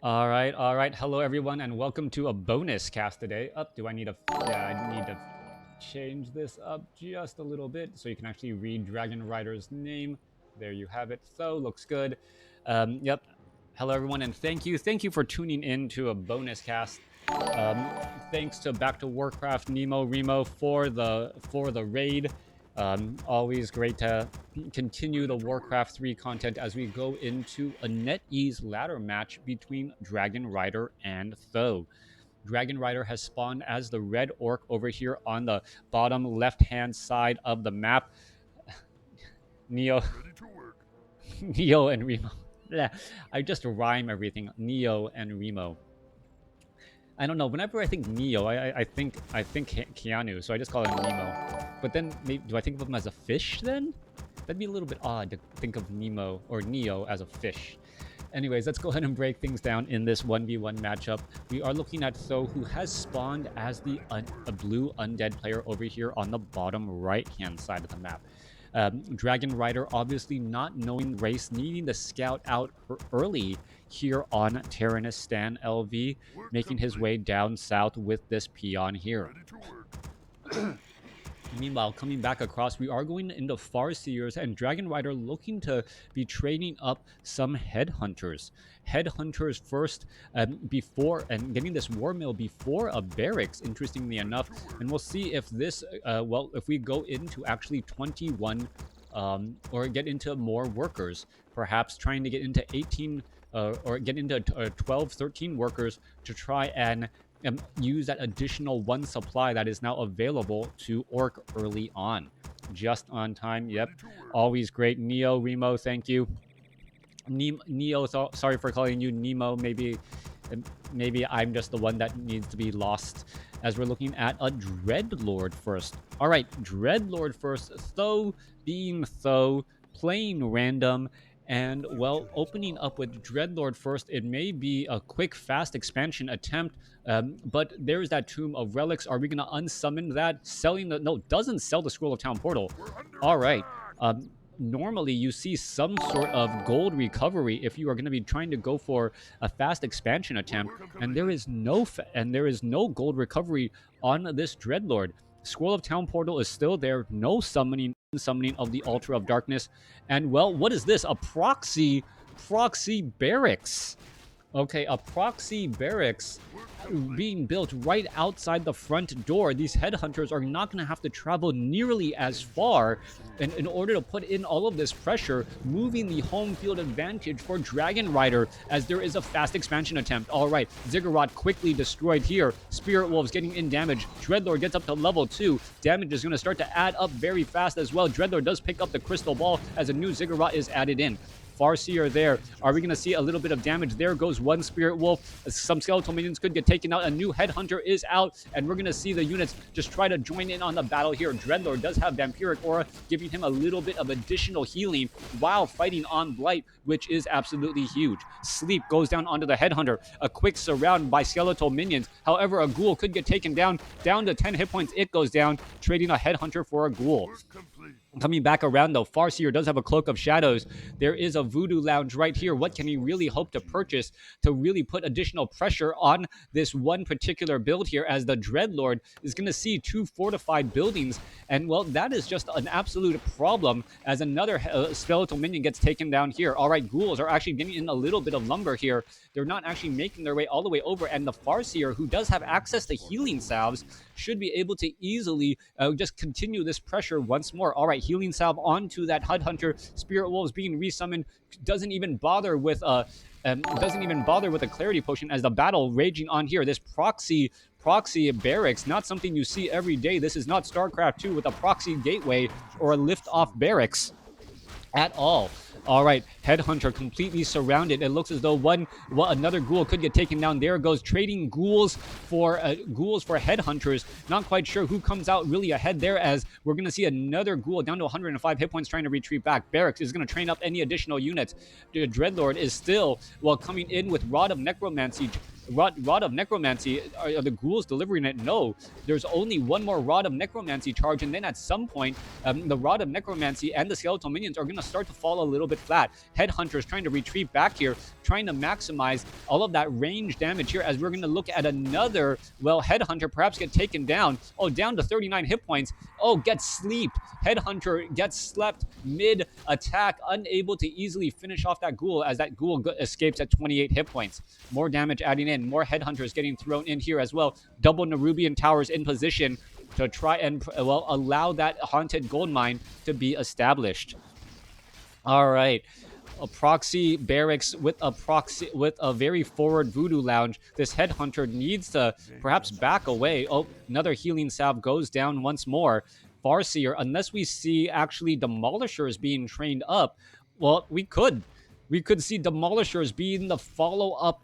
All right. Hello, everyone, and welcome to a bonus cast today. Do I need to? Yeah, I need to change this up just a little bit so you can actually read DragonRider's name. There you have it. So looks good. Yep. Hello, everyone, and thank you for tuning in to a bonus cast. Um, Thanks to Back to WarCraft Nemo Remo for the raid. Always great to continue the Warcraft 3 content as we go into a NetEase ladder match between DragonRider and Tho. DragonRider has spawned as the red orc over here on the bottom left-hand side of the map. Neo, Neo and Remo. I just rhyme everything. Neo and Remo. I don't know. Whenever I think Neo, I think Keanu, so I just call him Nemo. But then, do I think of him as a fish then? That'd be a little bit odd to think of Nemo or Neo as a fish. Anyways, let's go ahead and break things down in this 1v1 matchup. We are looking at Tho, who has spawned as a blue undead player over here on the bottom right-hand side of the map. DragonRider obviously not knowing race, needing to scout out early here on Terranistan LV, making his way down south with this peon here. Meanwhile, coming back across, we are going into Farseers and DragonRider looking to be trading up some Headhunters. Headhunters first before, and getting this War Mill before a Barracks, interestingly enough. And we'll see if this, if we go into actually 21 or get into more workers, perhaps trying to get into 18 or get into 12, 13 workers to try and use that additional one supply that is now available to Orc early on. Just on time. Yep. Always great. Neo, Remo, thank you. Neo, sorry for calling you Nemo. Maybe I'm just the one that needs to be lost, as we're looking at a Dreadlord first. All right, Dreadlord first. Tho being Tho, playing random. And, well, opening up with Dreadlord first, it may be a quick, fast expansion attempt, but there's that Tomb of Relics. Are we going to unsummon that? No, doesn't sell the Scroll of Town Portal. All right. Normally, you see some sort of gold recovery if you are going to be trying to go for a fast expansion attempt, and there is no gold recovery on this Dreadlord. Scroll of Town Portal is still there. No summoning of the Altar of Darkness. And, well, what is this? A proxy barracks. Okay, a proxy barracks being built right outside the front door. These headhunters are not going to have to travel nearly as far in order to put in all of this pressure, moving the home field advantage for DragonRider as there is a fast expansion attempt. All right, Ziggurat quickly destroyed here. Spirit Wolves getting in damage. Dreadlord gets up to level 2. Damage is going to start to add up very fast as well. Dreadlord does pick up the Crystal Ball as a new Ziggurat is added in. Farseer there. Are we going to see a little bit of damage? There goes one Spirit Wolf. Some skeletal minions could get taken out. A new Headhunter is out, and we're going to see the units just try to join in on the battle here. Dreadlord does have Vampiric Aura, giving him a little bit of additional healing while fighting on Blight, which is absolutely huge. Sleep goes down onto the Headhunter. A quick surround by skeletal minions. However, a Ghoul could get taken down to 10 hit points. It goes down, trading a Headhunter for a Ghoul. Coming back around, though, Farseer does have a Cloak of Shadows. There is a Voodoo Lounge right here. What can he really hope to purchase to really put additional pressure on this one particular build here, as the Dreadlord is going to see 2 fortified buildings? And, well, that is just an absolute problem as another skeletal minion gets taken down here. All right, Ghouls are actually getting in a little bit of lumber here. They're not actually making their way all the way over, and the Farseer, who does have access to healing salves, should be able to easily just continue this pressure once more. All right, healing salve onto that Headhunter. Spirit Wolves being resummoned. Doesn't even bother with a clarity potion as the battle raging on here. This proxy barracks, not something you see every day. This is not StarCraft 2 with a proxy gateway or a lift-off barracks at all. All right, Headhunter completely surrounded. It looks as though another Ghoul could get taken down. There goes trading Ghouls for Headhunters. Not quite sure who comes out really ahead there, as we're going to see another Ghoul down to 105 hit points trying to retreat back. Barracks is going to train up any additional units. The Dreadlord is still, coming in with Rod of Necromancy. Rod of Necromancy. Are the ghouls delivering it? No. There's only one more Rod of Necromancy charge, and then at some point, the Rod of Necromancy and the Skeletal Minions are going to start to fall a little bit flat. Headhunter's trying to retreat back here, trying to maximize all of that range damage here, as we're going to look at another, well, Headhunter perhaps get taken down. Oh, down to 39 hit points. Oh, gets sleeped. Headhunter gets slept mid-attack, unable to easily finish off that ghoul, as that ghoul escapes at 28 hit points. More damage adding in. More Headhunters getting thrown in here as well. Double Nerubian Towers in position to try and, well, allow that haunted gold mine to be established. All right. A proxy barracks with a very forward voodoo lounge. This headhunter needs to perhaps back away. Oh, another healing salve goes down once more. Farseer, unless we see actually demolishers being trained up, well, we could see demolishers being the follow-up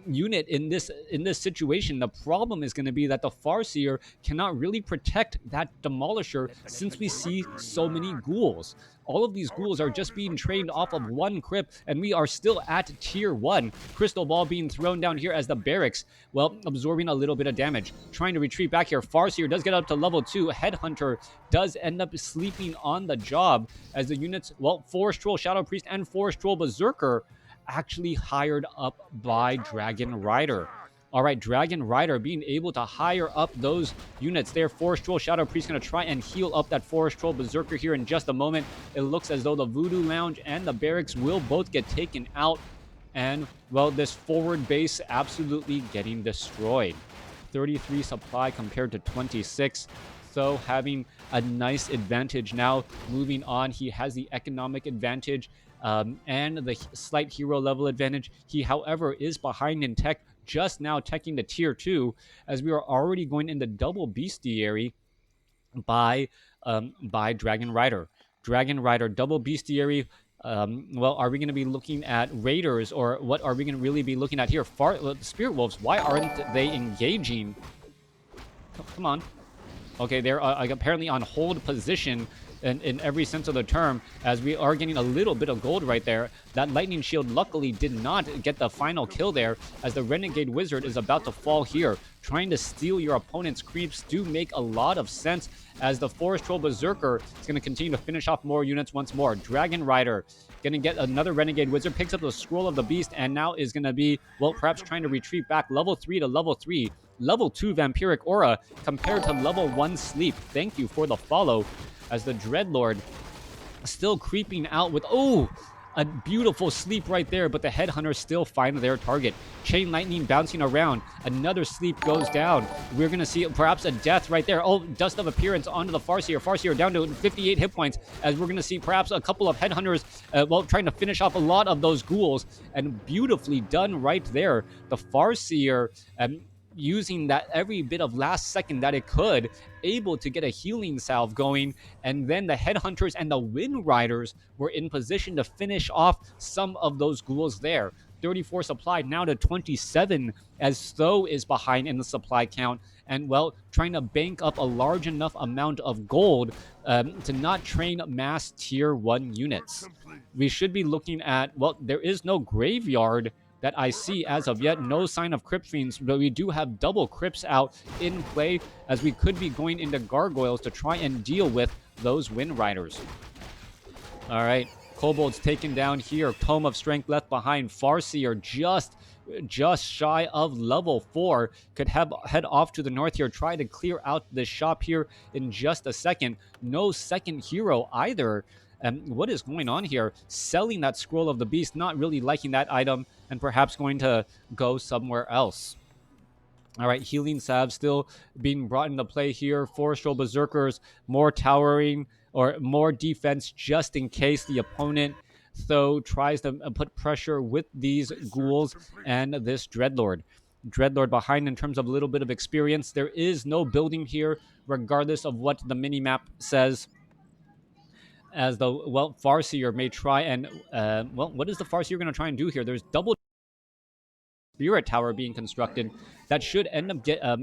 unit in this situation. The problem is going to be that the Farseer cannot really protect that demolisher, since we see so many ghouls. All of these ghouls are just being trained off of one crypt, and we are still at tier 1. Crystal Ball being thrown down here as the barracks, well, absorbing a little bit of damage. Trying to retreat back here. Farseer does get up to level 2. Headhunter does end up sleeping on the job, as the units, well, Forest Troll, Shadow Priest, and Forest Troll Berserker actually hired up by DragonRider. All right, DragonRider being able to hire up those units there. Forest Troll, Shadow Priest going to try and heal up that Forest Troll Berserker here in just a moment. It looks as though the Voodoo Lounge and the Barracks will both get taken out. And, well, this forward base absolutely getting destroyed. 33 supply compared to 26. So having a nice advantage now. Moving on, he has the economic advantage and the slight hero level advantage. He, however, is behind in tech, just now teching to tier 2, as we are already going into double bestiary by DragonRider. DragonRider double bestiary. Well, are we going to be looking at raiders, or what are we going to really be looking at here? Spirit Wolves, why aren't they engaging? Come on. Okay, they're apparently on hold position in every sense of the term, as we are getting a little bit of gold right there. That lightning shield luckily did not get the final kill there, as the Renegade Wizard is about to fall here. Trying to steal your opponent's creeps do make a lot of sense, as the Forest Troll Berserker is going to continue to finish off more units once more. DragonRider going to get another Renegade Wizard, picks up the Scroll of the Beast, and now is going to be, well, perhaps trying to retreat back. Level 3 to level 3. Level 2 Vampiric Aura compared to level 1 Sleep. Thank you for the follow, as the Dreadlord still creeping out with, oh, a beautiful sleep right there, but the Headhunters still find their target. Chain Lightning bouncing around. Another sleep goes down. We're going to see perhaps a death right there. Oh, Dust of Appearance onto the Farseer. Farseer down to 58 hit points, as we're going to see perhaps a couple of Headhunters, well, trying to finish off a lot of those ghouls. And beautifully done right there. The Farseer, using that every bit of last second that it could, able to get a healing salve going, and then the Headhunters and the Wind Riders were in position to finish off some of those ghouls there. 34 supply now to 27, as Tho is behind in the supply count, and, well, trying to bank up a large enough amount of gold to not train mass tier 1 units. We should be looking at, well, there is no graveyard that I see as of yet. No sign of Crypt Fiends, but we do have double Crypts out in play, as we could be going into Gargoyles to try and deal with those Wind Riders. All right, Kobold's taken down here. Tome of Strength left behind. Farseer just shy of level 4. Could head off to the north here, try to clear out the shop here in just a second. No second hero either. What is going on here? Selling that Scroll of the Beast, not really liking that item, and perhaps going to go somewhere else. All right, Healing Salve still being brought into play here. Forest Troll Berserkers, more towering, or more defense just in case the opponent, though, tries to put pressure with these ghouls and this Dreadlord. Dreadlord behind in terms of a little bit of experience. There is no building here, regardless of what the minimap says, as the, well, Farseer may try and, well, what is the Farseer going to try and do here? There's double spirit tower being constructed that should end up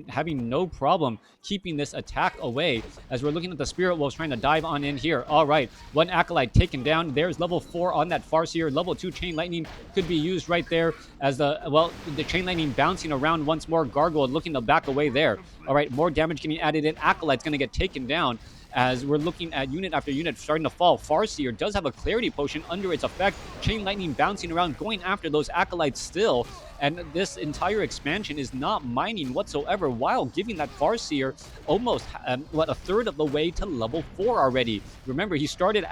having no problem keeping this attack away, as we're looking at the spirit wolves trying to dive on in here. All right, one acolyte taken down. There's level 4 on that Farseer. Level 2 chain lightning could be used right there, as the chain lightning bouncing around once more. Gargoyle looking to back away there. All right, more damage getting added in. Acolyte's going to get taken down, as we're looking at unit after unit starting to fall. Farseer does have a clarity potion under its effect. Chain lightning bouncing around, going after those acolytes still. And this entire expansion is not mining whatsoever, while giving that Farseer almost, a third of the way to level 4 already. Remember, he started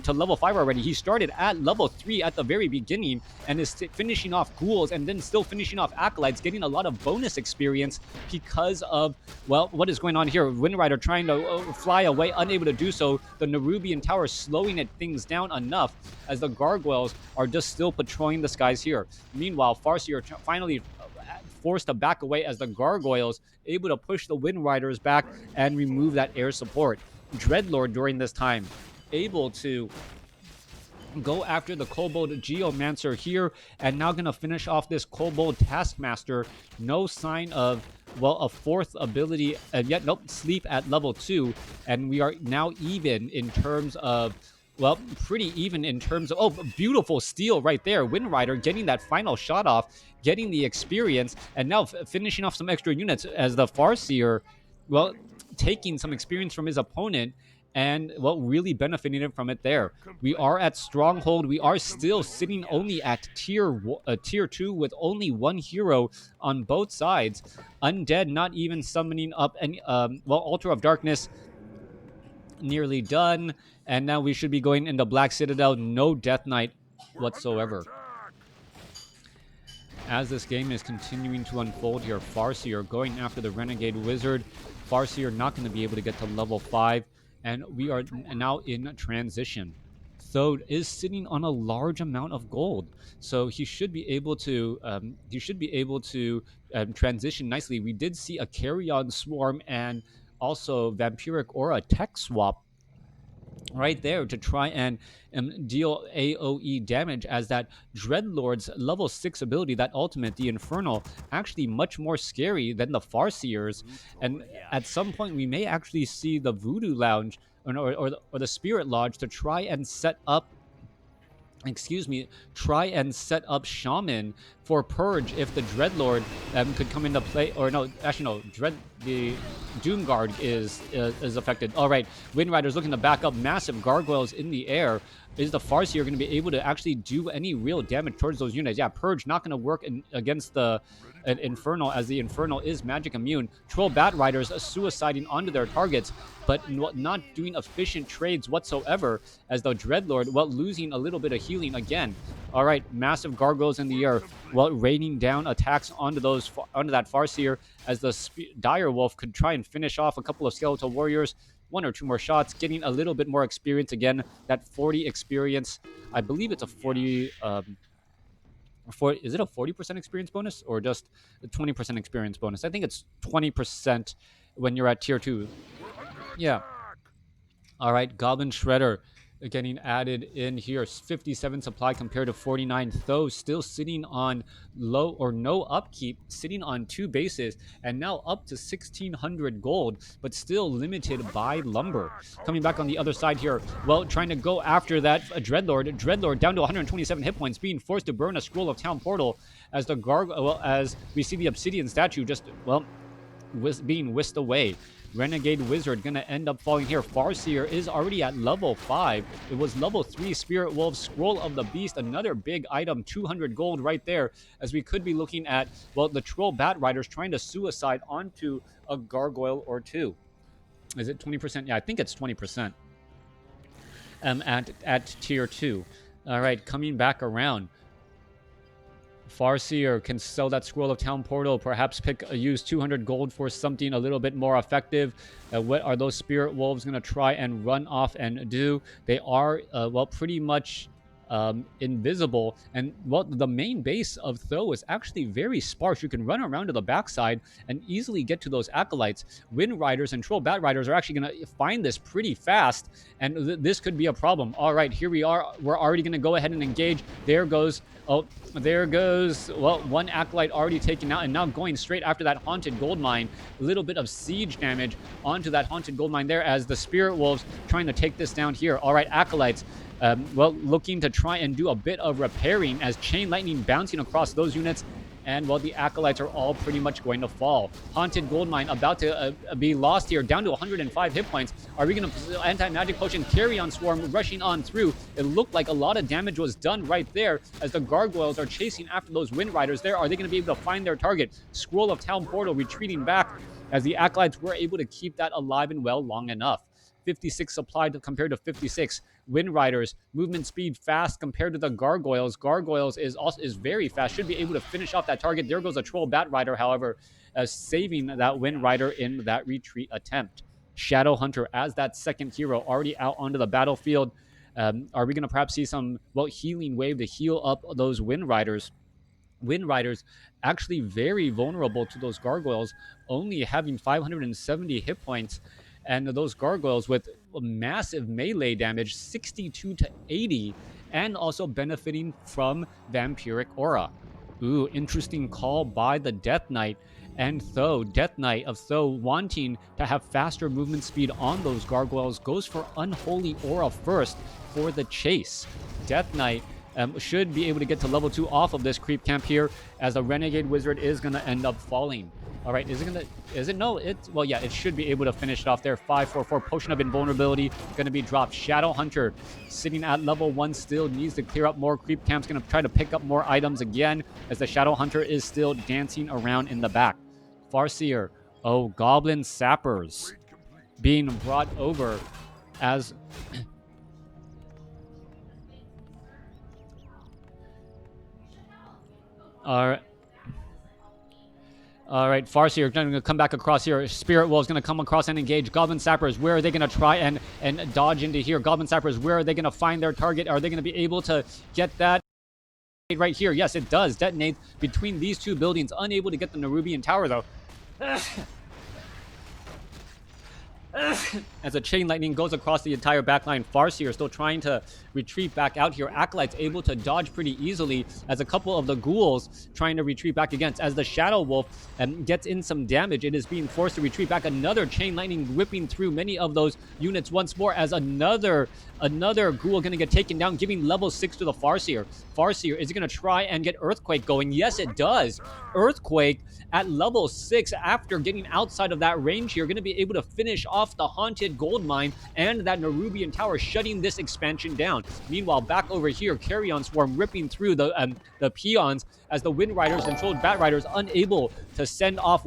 to level 5 already. He started at level 3 at the very beginning, and is finishing off ghouls and then still finishing off acolytes, getting a lot of bonus experience because of, well, what is going on here. WindRider trying to fly away, unable to do so. The Nerubian Tower slowing things down enough, as the gargoyles are just still patrolling the skies here. Meanwhile, Farseer finally forced to back away, as the gargoyles able to push the Wind Riders back and remove that air support. Dreadlord during this time able to go after the Kobold Geomancer here, and now gonna finish off this Kobold Taskmaster. No sign of, well, a fourth ability, and yet nope, sleep at level 2, and we are now even in terms of, well, pretty even in terms of, oh, beautiful steal right there. Wind Rider getting that final shot off, getting the experience, and now finishing off some extra units, as the Farseer, well, taking some experience from his opponent and, well, really benefiting from it there. We are at Stronghold. We are still sitting only at tier 2 with only one hero on both sides. Undead not even summoning up any, Altar of Darkness nearly done, and now we should be going into Black Citadel. No Death Knight whatsoever. As this game is continuing to unfold here, Farseer going after the Renegade Wizard. Farseer not going to be able to get to level 5, and we are now in transition. Thode is sitting on a large amount of gold, so he should be able to transition nicely. We did see a Carrion Swarm and also Vampiric Aura tech swap right there to try and deal AoE damage, as that Dreadlord's level 6 ability, that ultimate, the Infernal, actually much more scary than the Farseers. And at some point we may actually see the Voodoo Lounge or the Spirit Lodge to try and set up Shaman for Purge if the Dreadlord could come into play. Or no, actually no, the Doomguard is affected. All right, Wind Rider's looking to back up. Massive gargoyles in the air. Is the Farseer going to be able to actually do any real damage towards those units? Yeah, Purge not going to work against the Infernal, as the Infernal is magic immune. Troll Bat Riders suiciding onto their targets, but not doing efficient trades whatsoever, as the Dreadlord, well, losing a little bit of healing again. All right, massive gargoyles in the air, well, raining down attacks onto that Farseer, as the Dire Wolf could try and finish off a couple of Skeletal Warriors. 1 or 2 more shots, getting a little bit more experience again. That 40 experience, I believe it's a 40. Is it a 40% experience bonus or just a 20% experience bonus? I think it's 20% when you're at tier 2. Yeah. All right, Goblin Shredder getting added in here. 57 supply compared to 49. Though still sitting on low or no upkeep, sitting on 2 bases, and now up to 1,600 gold, but still limited by lumber. Coming back on the other side here, well, trying to go after that Dreadlord down to 127 hit points, being forced to burn a Scroll of Town Portal, as the as we see the Obsidian statue just, well, being whisked away. Renegade Wizard gonna end up falling here. Farseer is already at level 5. It was level 3 Spirit Wolf, Scroll of the Beast, another big item, 200 gold right there, as we could be looking at, well, the Troll Bat Riders trying to suicide onto a gargoyle or 2. Is it 20%? Yeah, I think it's 20% at tier 2. All right, coming back around. Farseer can sell that Scroll of Town Portal, perhaps use 200 gold for something a little bit more effective. What are those Spirit Wolves going to try and run off and do? They are, well, pretty much invisible. And well, the main base of Tho is actually very sparse. You can run around to the backside and easily get to those acolytes. Wind Riders and Troll Bat Riders are actually going to find this pretty fast, and this could be a problem. All right, here we are. We're already going to go ahead and engage. There goes, oh, there goes, well, one acolyte already taken out, and now going straight after that haunted gold mine. A little bit of siege damage onto that haunted gold mine there as the Spirit Wolves trying to take this down here. All right, acolytes. Well, looking to try and do a bit of repairing as chain lightning bouncing across those units. And, well, the acolytes are all pretty much going to fall. Haunted gold mine about to be lost here, down to 105 hit points. Are we going to anti-magic potion carry on swarm rushing on through? It looked like a lot of damage was done right there as the gargoyles are chasing after those wind riders there. Are they going to be able to find their target? Scroll of Town Portal retreating back as the acolytes were able to keep that alive and well long enough. 56 supplied compared to 56. Wind Riders, movement speed fast compared to the Gargoyles. Gargoyles is very fast, should be able to finish off that target. There goes a Troll Bat Rider, however, saving that Wind Rider in that retreat attempt. Shadow Hunter as that second hero already out onto the battlefield. Are we going to perhaps see some, well, healing wave to heal up those Wind Riders? Wind Riders actually very vulnerable to those Gargoyles, only having 570 hit points. And those gargoyles with massive melee damage, 62 to 80, and also benefiting from Vampiric Aura. Ooh, interesting call by the Death Knight. And Tho, Death Knight of Tho, wanting to have faster movement speed on those gargoyles, goes for Unholy Aura first for the chase. Death Knight should be able to get to level 2 off of this creep camp here, as the Renegade Wizard is going to end up falling. All right, well, yeah, it should be able to finish it off there. 544 Potion of Invulnerability going to be dropped. Shadow Hunter sitting at level 1 still needs to clear up more creep camps. Going to try to pick up more items again as the Shadow Hunter is still dancing around in the back. Farseer, oh, Goblin Sappers being brought over as... All right, Farseer going to come back across here. Spirit Wolf is going to come across and engage. Goblin Sappers, where are they going to try and dodge into here? Goblin Sappers, where are they going to find their target? Are they going to be able to get that right here? Yes, it does. Detonate between these two buildings. Unable to get the Nerubian Tower, though. As a chain lightning goes across the entire backline, Farseer still trying to retreat back out here. Acolytes able to dodge pretty easily as a couple of the ghouls trying to retreat back against. As the Shadow Wolf gets in some damage, it is being forced to retreat back. Another chain lightning whipping through many of those units once more as another ghoul going to get taken down, giving level 6 to the Farseer. Farseer, is it going to try and get Earthquake going? Yes, it does. Earthquake at level 6 after getting outside of that range here, going to be able to finish off the Haunted Gold Mine and that Nerubian Tower, shutting this expansion down. Meanwhile, back over here, Carrion Swarm ripping through the peons as the Wind Riders and Troll Bat Riders unable to send off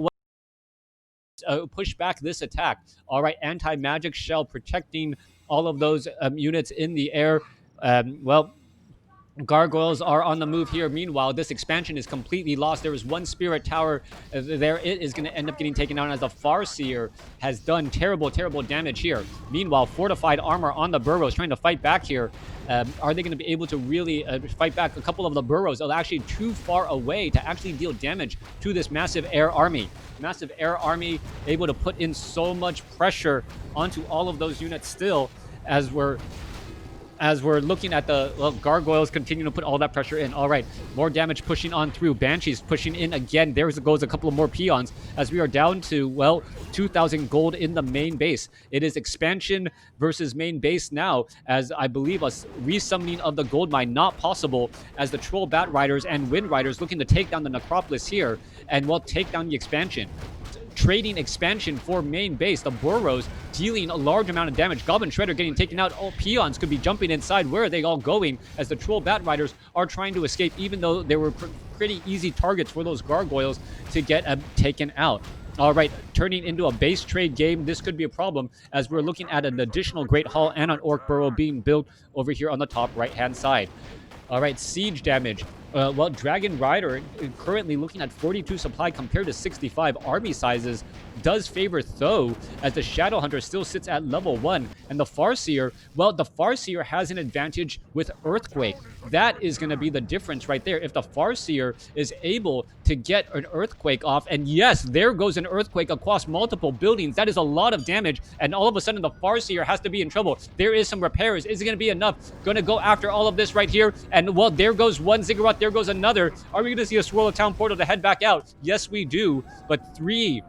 push back this attack. All right, Anti-Magic Shell protecting all of those units in the air. Well, Gargoyles are on the move here. Meanwhile, this expansion is completely lost. There is one Spirit Tower there. It is going to end up getting taken down as the Farseer has done terrible damage here. Meanwhile, Fortified Armor on the Burrows trying to fight back here. Are they going to be able to really fight back? A couple of the Burrows are actually too far away to actually deal damage to this massive air army. Massive air army able to put in so much pressure onto all of those units still, as we're looking at the Gargoyles continue to put all that pressure in. All right, more damage pushing on through. Banshees pushing in again. There goes a couple of more peons as we are down to, well, 2,000 gold in the main base. It is expansion versus main base now, as I believe a resummoning of the gold mine not possible, as the Troll Bat Riders and Wind Riders looking to take down the Necropolis here and, well, take down the expansion. Trading expansion for main base. The Burrows dealing a large amount of damage. Goblin Shredder getting taken out. All peons could be jumping inside. Where are they all going? As the Troll Bat Riders are trying to escape, even though they were pretty easy targets for those Gargoyles to get taken out. All right, turning into a base trade game. This could be a problem as we're looking at an additional Great Hall and an Orc Burrow being built over here on the top right-hand side. All right, siege damage Well, DragonRider, currently looking at 42 supply compared to 65 army sizes, does favor Tho, as the Shadow Hunter still sits at level 1. And the Farseer, well, the Farseer has an advantage with Earthquake. That is going to be the difference right there. If the Farseer is able to get an Earthquake off, and yes, there goes an Earthquake across multiple buildings, that is a lot of damage, and all of a sudden the Farseer has to be in trouble. There is some repairs. Is it going to be enough? Going to go after all of this right here, and well, there goes one Ziggurat, there goes another. Are we going to see a Swirl of Town portal to head back out? Yes, we do, but 3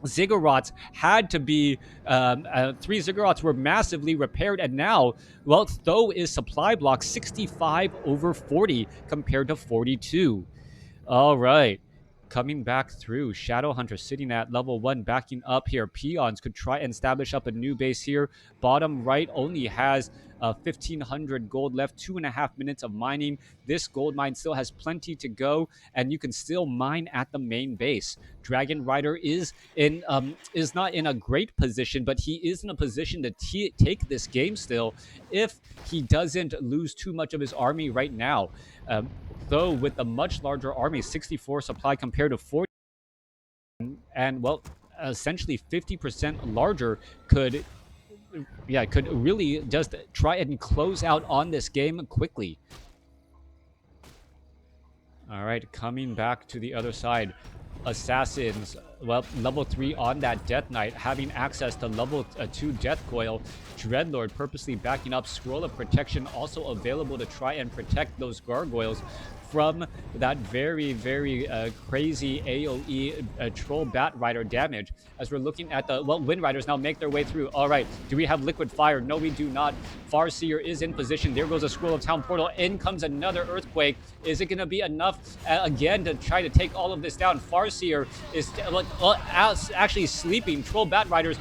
Ziggurats had to be 3 Ziggurats were massively repaired, and now, well, Tho is supply block 65 over 40 compared to 42. All right. Coming back through, Shadow Hunter sitting at level 1, backing up here. Peons could try and establish up a new base here. Bottom right only has 1,500 gold left, 2.5 minutes of mining. This gold mine still has plenty to go, and you can still mine at the main base. DragonRider is not in a great position, but he is in a position to take this game still if he doesn't lose too much of his army right now. Though with a much larger army, 64 supply compared to 40, and well, essentially 50% larger, could really just try and close out on this game quickly. All right, coming back to the other side. Assassins, well, level 3 on that Death Knight, having access to level 2 Death Coil. Dreadlord purposely backing up. Scroll of Protection also available to try and protect those gargoyles from that very, very crazy AoE Troll Bat Rider damage. As we're looking at the, well, Wind Riders now make their way through. All right, do we have Liquid Fire? No, we do not. Farseer is in position. There goes a Scroll of Town portal. In comes another Earthquake. Is it going to be enough again to try to take all of this down? Farseer is actually sleeping. Troll Bat Riders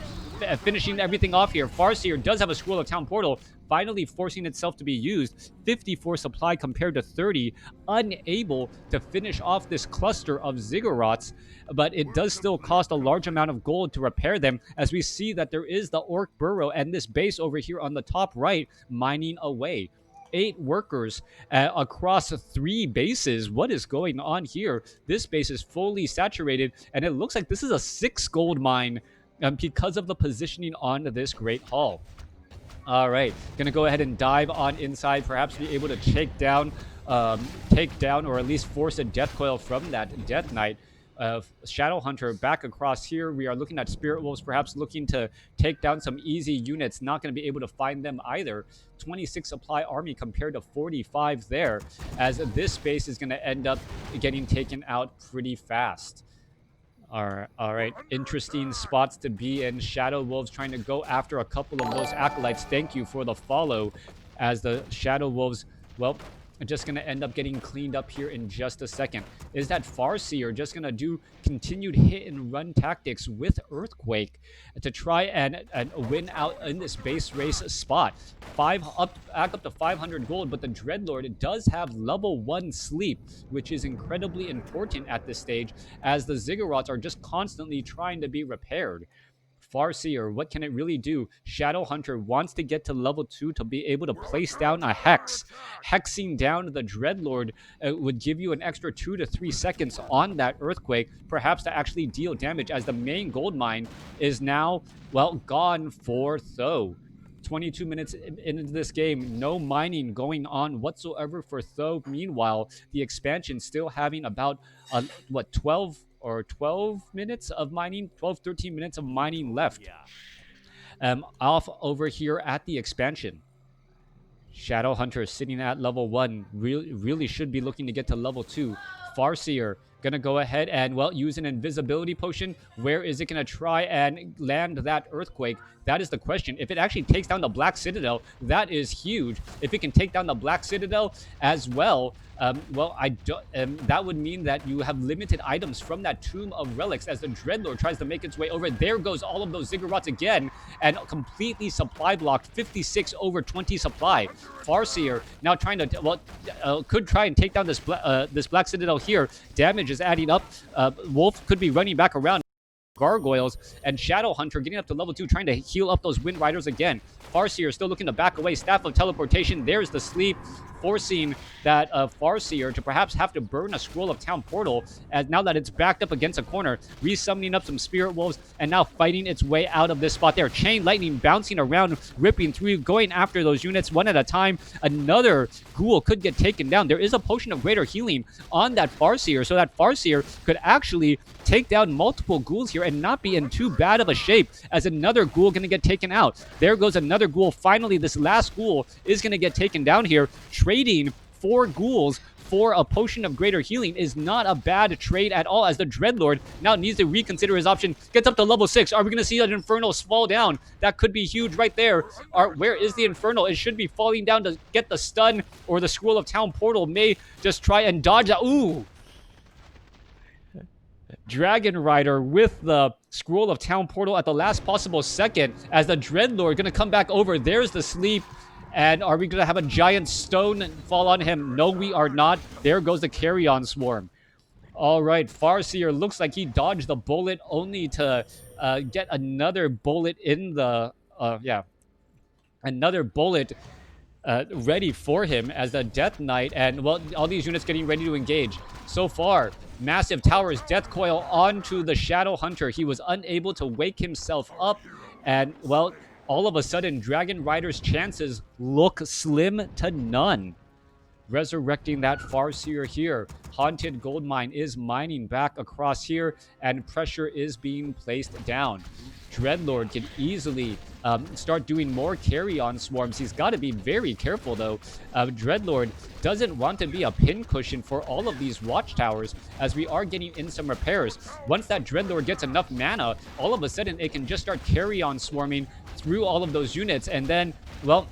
finishing everything off here. Farseer does have a Scroll of Town portal, finally forcing itself to be used. 54 supply compared to 30, unable to finish off this cluster of Ziggurats, but it does still cost a large amount of gold to repair them, as we see that there is the Orc Burrow and this base over here on the top right mining away. 8 workers across 3 bases. What is going on here? This base is fully saturated, and it looks like this is a 6 gold mine because of the positioning on this Great Hall. All right, gonna go ahead and dive on inside, perhaps be able to take down or at least force a Death Coil from that Death Knight. Shadow Hunter back across here. We are looking at Spirit Wolves, perhaps looking to take down some easy units. Not going to be able to find them either. 26 supply army compared to 45 there, as this base is going to end up getting taken out pretty fast. All right. Interesting spots to be in. Shadow Wolves trying to go after a couple of those acolytes. Thank you for the follow, as the Shadow Wolves, well, just going to end up getting cleaned up here in just a second. Is that Farseer just going to do continued hit and run tactics with Earthquake to try and win out in this base race spot? Back up to 500 gold, but the Dreadlord does have level 1 sleep, which is incredibly important at this stage, as the Ziggurats are just constantly trying to be repaired. Farseer, what can it really do? Shadow Hunter wants to get to level 2 to be able to place down a Hex. Hexing down the Dreadlord would give you an extra 2 to 3 seconds on that Earthquake, perhaps to actually deal damage, as the main gold mine is now, well, gone for Tho. 22 minutes into this game, no mining going on whatsoever for Tho. Meanwhile, the expansion still having about, 12 minutes of mining, 13 minutes of mining left. Off over here at the expansion. Shadow Hunter sitting at level 1, really should be looking to get to level 2. Farseer gonna go ahead and, well, use an invisibility potion. Where is it gonna try and land that Earthquake? That is the question. If it actually takes down the Black Citadel, that is huge. If it can take down the Black Citadel as well, that would mean that you have limited items from that Tomb of Relics, as the Dreadlord tries to make its way over. There goes all of those Ziggurats again, and completely supply blocked. 56 over 20 supply. Farseer now trying to, could try and take down this Black Citadel here. Damage is adding up. Wolf could be running back around. Gargoyles, and Shadow Hunter getting up to level 2, trying to heal up those Wind Riders again. Farseer still looking to back away. Staff of Teleportation, there's the sleep. forcing that Farseer to perhaps have to burn a Scroll of Town Portal, as now that it's backed up against a corner, resummoning up some Spirit Wolves, and now fighting its way out of this spot there. Chain Lightning bouncing around, ripping through, going after those units one at a time. Another Ghoul could get taken down. There is a Potion of Greater Healing on that Farseer, so that Farseer could actually take down multiple Ghouls here and not be in too bad of a shape, as another Ghoul going to get taken out. There goes another Ghoul. Finally, this last Ghoul is going to get taken down here. Trading 4 Ghouls for a Potion of Greater Healing is not a bad trade at all, as the Dreadlord now needs to reconsider his option. Gets up to level 6. Are we going to see an Infernal fall down? That could be huge right there. Where is the Infernal? It should be falling down to get the stun, or the Scroll of Town Portal may just try and dodge that. Ooh! DragonRider with the Scroll of Town Portal at the last possible second, as the Dreadlord going to come back over. There's the sleep. And are we going to have a giant stone fall on him? No, we are not. There goes the Carrion Swarm. All right, Farseer looks like he dodged the bullet, only to get another bullet in the... another bullet ready for him as the Death Knight. And, well, all these units getting ready to engage. So far, massive towers, Death Coil onto the Shadow Hunter. He was unable to wake himself up. And, well, all of a sudden, DragonRider's chances look slim to none. Resurrecting that Farseer here. Haunted Goldmine is mining back across here, and pressure is being placed down. Dreadlord can easily start doing more carry-on swarms. He's got to be very careful, though. Dreadlord doesn't want to be a pincushion for all of these watchtowers, as we are getting in some repairs. Once that Dreadlord gets enough mana, all of a sudden it can just start carry-on swarming through all of those units, and then, well,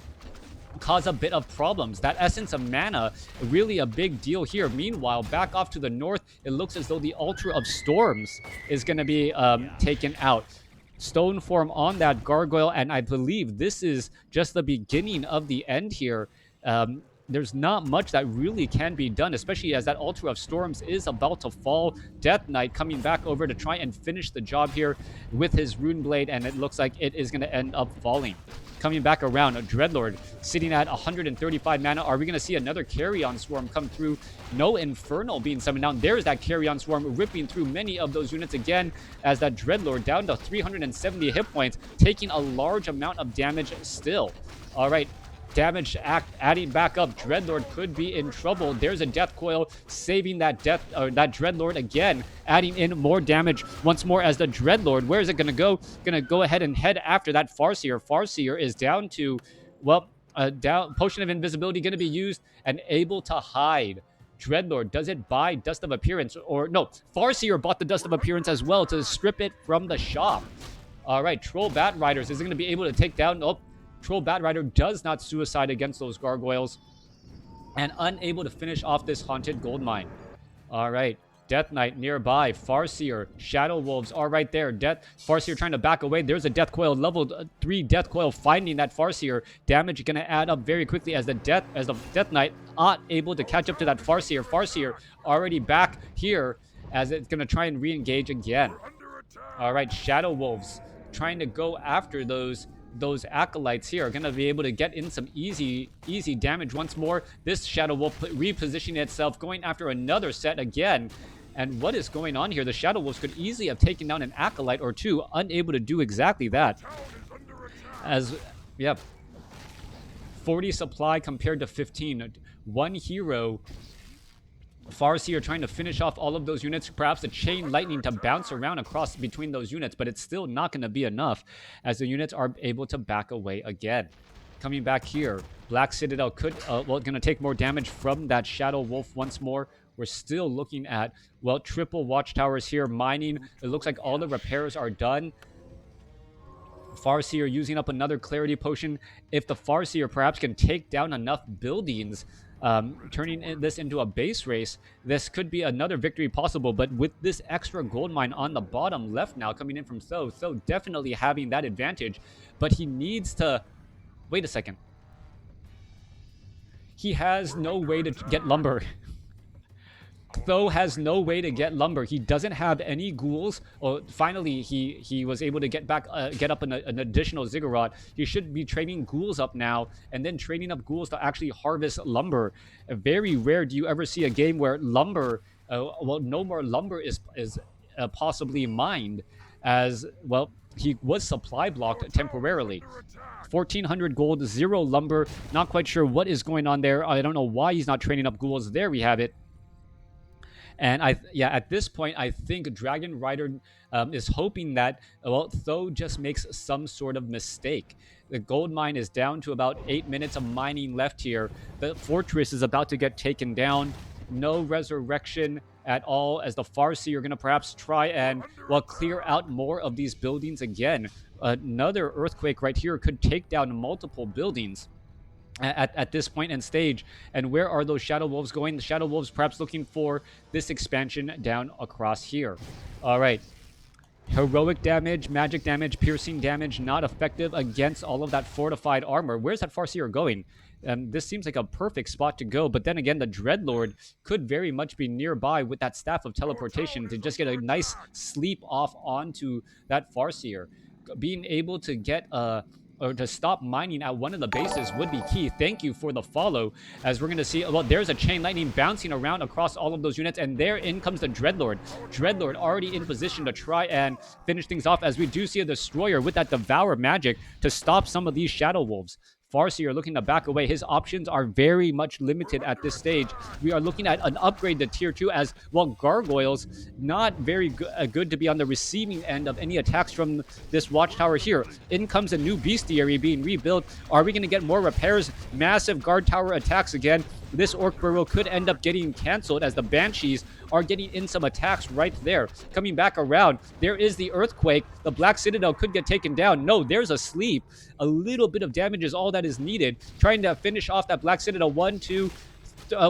cause a bit of problems. That Essence of Mana, really a big deal here. Meanwhile, back off to the north, it looks as though the Ultra of Storms is going to be taken out. Stone form on that Gargoyle, and I believe this is just the beginning of the end here. There's not much that really can be done, especially as that Ultra of Storms is about to fall. Death Knight coming back over to try and finish the job here with his Rune Blade, and it looks like it is going to end up falling. Coming back around, a Dreadlord sitting at 135 mana. Are we going to see another Carrion Swarm come through? No Infernal being summoned down. There's that Carrion Swarm ripping through many of those units again, as that Dreadlord down to 370 hit points, taking a large amount of damage still. All right. Damage adding back up. Dreadlord could be in trouble. There's a Death Coil saving that Dreadlord again, adding in more damage once more as the Dreadlord. Where is it going to go? Going to go ahead and head after that Farseer. Farseer is down to, well, Potion of Invisibility going to be used and able to hide. Dreadlord, does it buy Dust of Appearance? Or no, Farseer bought the Dust of Appearance as well to strip it from the shop. All right, Troll Bat Riders is going to be able to take down... Oh, Troll Bat Rider does not suicide against those gargoyles, and unable to finish off this Haunted Goldmine. All right, Death Knight nearby. Farseer, Shadow Wolves are right there. Farseer trying to back away. There's a Death Coil, level 3 Death Coil finding that Farseer. Damage going to add up very quickly as the Death Knight not able to catch up to that Farseer. Farseer already back here as it's going to try and re-engage again. All right, Shadow Wolves trying to go after those acolytes here, are going to be able to get in some easy damage once more. This Shadow Wolf repositioning itself, going after another set again. And what is going on here? The Shadow Wolves could easily have taken down an acolyte or two, unable to do exactly that. As, yep, 40 supply compared to 15. One hero. Farseer trying to finish off all of those units, perhaps a Chain Lightning to bounce around across between those units, but it's still not going to be enough as the units are able to back away again. Coming back here, Black Citadel could, going to take more damage from that Shadow Wolf once more. We're still looking at, well, triple watchtowers here, mining. It looks like all the repairs are done. Farseer using up another Clarity Potion. If the Farseer perhaps can take down enough buildings, turning this into a base race, this could be another victory possible. But with this extra gold mine on the bottom left now coming in from So definitely having that advantage, but he needs to... Wait a second. He has no way to get lumber. Tho has no way to get lumber. He doesn't have any ghouls. Or finally, he was able to get up an additional ziggurat. He should be training ghouls up now, and then training up ghouls to actually harvest lumber. Very rare do you ever see a game where lumber, no more lumber is possibly mined, as well. He was supply blocked temporarily. 1,400 gold, 0 lumber. Not quite sure what is going on there. I don't know why he's not training up ghouls. There we have it. And at this point, I think DragonRider is hoping that, well, Tho just makes some sort of mistake. The gold mine is down to about 8 minutes of mining left here. The fortress is about to get taken down. No resurrection at all, as the Farsi are going to perhaps try and, well, clear out more of these buildings again. Another earthquake right here could take down multiple buildings at this point and stage. And where are those Shadow Wolves going? The Shadow Wolves perhaps looking for this expansion down across here. All right. Heroic damage, magic damage, piercing damage, not effective against all of that fortified armor. Where's that Farseer going? This seems like a perfect spot to go. But then again, the Dreadlord could very much be nearby with that Staff of Teleportation to just get a nice sleep off onto that Farseer. Being able to get or to stop mining at one of the bases would be key. Thank you for the follow, as we're going to see, well, there's a chain lightning bouncing around across all of those units, and there in comes the Dreadlord. Dreadlord already in position to try and finish things off, as we do see a Destroyer with that Devour magic to stop some of these Shadow Wolves. Farseer looking to back away. His options are very much limited at this stage. We are looking at an upgrade to tier 2, as well. Gargoyles not very good to be on the receiving end of any attacks from this watchtower here. In comes a new bestiary being rebuilt. Are we going to get more repairs? Massive guard tower attacks again. This Orc Burrow could end up getting canceled, as the Banshees are getting in some attacks right there. Coming back around, there is the Earthquake. The Black Citadel could get taken down. No, there's a sleep. A little bit of damage is all that is needed. Trying to finish off that Black Citadel. 1, 2,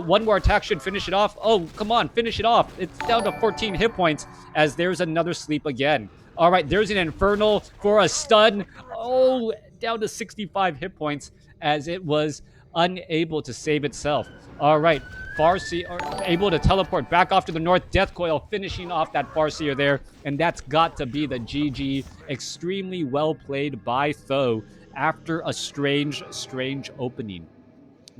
one more attack should finish it off. Oh, come on, finish it off. It's down to 14 hit points, as there's another sleep again. All right, there's an Infernal for a stun. Oh, down to 65 hit points, as it was unable to save itself. All right, Farseer are able to teleport back off to the north. Death Coil finishing off that Farseer there, and that's got to be the GG. Extremely well played by Tho after a strange opening.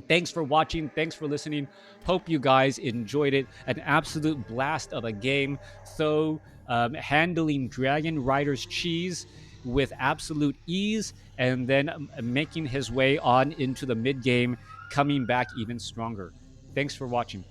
Thanks for watching. Thanks for listening. Hope you guys enjoyed it. An absolute blast of a game. So handling DragonRider's cheese with absolute ease, and then making his way on into the mid game, coming back even stronger. Thanks for watching.